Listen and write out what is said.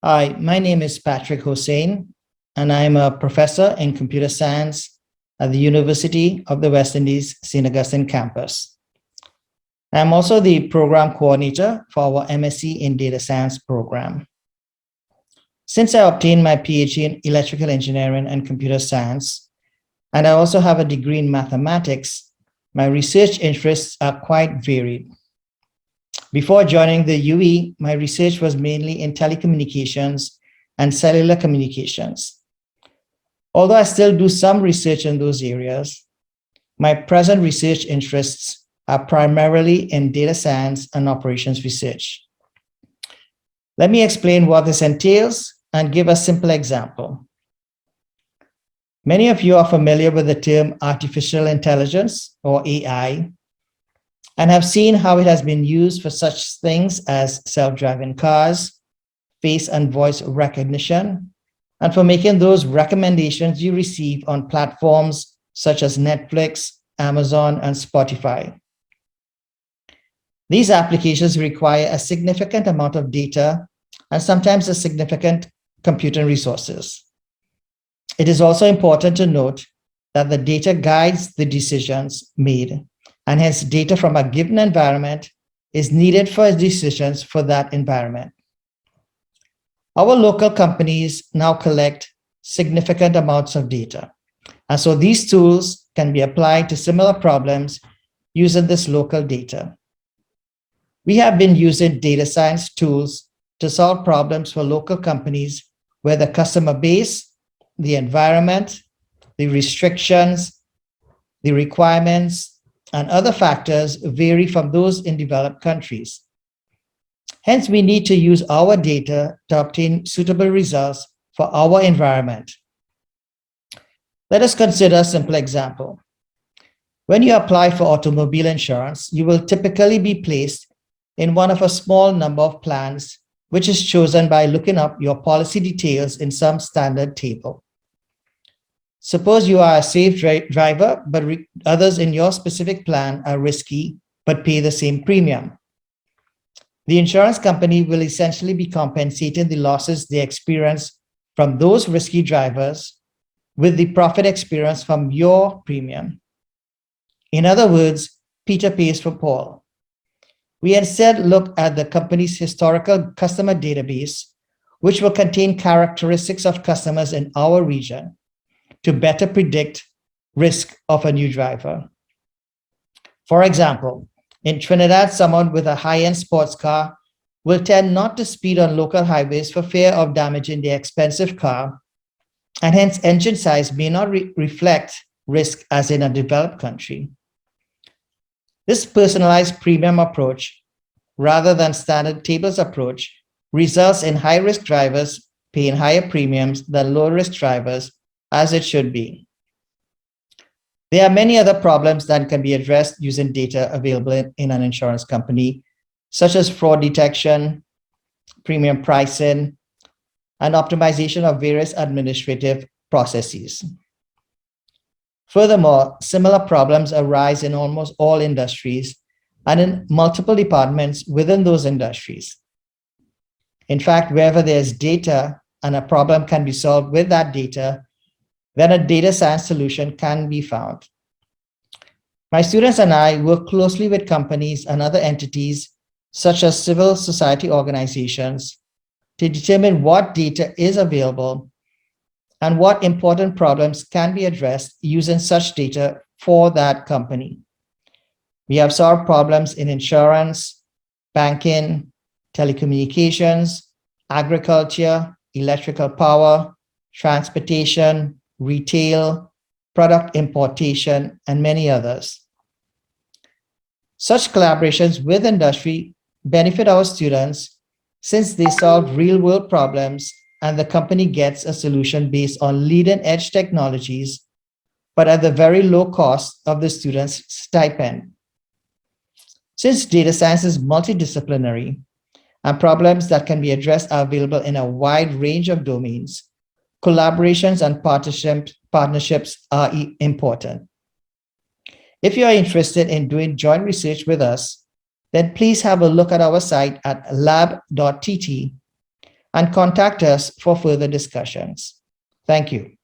Hi, my name is Patrick Hosein, and I'm a professor in computer science at the University of the West Indies, St. Augustine campus. I'm also the program coordinator for our MSc in Data Science program. Since I obtained my PhD in electrical engineering and computer science, and I also have a degree in mathematics, my research interests are quite varied. Before joining the UE, my research was mainly in telecommunications and cellular communications. Although I still do some research in those areas, my present research interests are primarily in data science and operations research. Let me explain what this entails and give a simple example. Many of you are familiar with the term artificial intelligence or AI, and have seen how it has been used for such things as self-driving cars, face and voice recognition, and for making those recommendations you receive on platforms such as Netflix, Amazon, and Spotify. These applications require a significant amount of data and sometimes a significant computing resources. It is also important to note that the data guides the decisions made, and hence data from a given environment is needed for decisions for that environment. Our local companies now collect significant amounts of data, and so these tools can be applied to similar problems using this local data. We have been using data science tools to solve problems for local companies where the customer base, the environment, the restrictions, the requirements, and other factors vary from those in developed countries. Hence, we need to use our data to obtain suitable results for our environment. Let us consider a simple example. When you apply for automobile insurance, you will typically be placed in one of a small number of plans, which is chosen by looking up your policy details in some standard table. Suppose you are a safe driver, but others in your specific plan are risky, but pay the same premium. The insurance company will essentially be compensating the losses they experience from those risky drivers with the profit experience from your premium. In other words, Peter pays for Paul. We instead look at the company's historical customer database, which will contain characteristics of customers in our region to better predict risk of a new driver. For example, in Trinidad, someone with a high-end sports car will tend not to speed on local highways for fear of damaging their expensive car, and hence engine size may not reflect risk as in a developed country. This personalized premium approach, rather than standard tables approach, results in high-risk drivers paying higher premiums than low-risk drivers, as it should be. There are many other problems that can be addressed using data available in an insurance company, such as fraud detection, premium pricing, and optimization of various administrative processes. Furthermore, similar problems arise in almost all industries and in multiple departments within those industries. In fact, wherever there's data and a problem can be solved with that data, then a data science solution can be found. My students and I work closely with companies and other entities, such as civil society organizations, to determine what data is available and what important problems can be addressed using such data for that company. We have solved problems in insurance, banking, telecommunications, agriculture, electrical power, transportation, retail, product importation, and many others. Such collaborations with industry benefit our students since they solve real-world problems and the company gets a solution based on leading-edge technologies, but at the very low cost of the student's stipend. Since data science is multidisciplinary and problems that can be addressed are available in a wide range of domains, collaborations and partnerships are important. If you are interested in doing joint research with us, then please have a look at our site at lab.tt and contact us for further discussions. Thank you.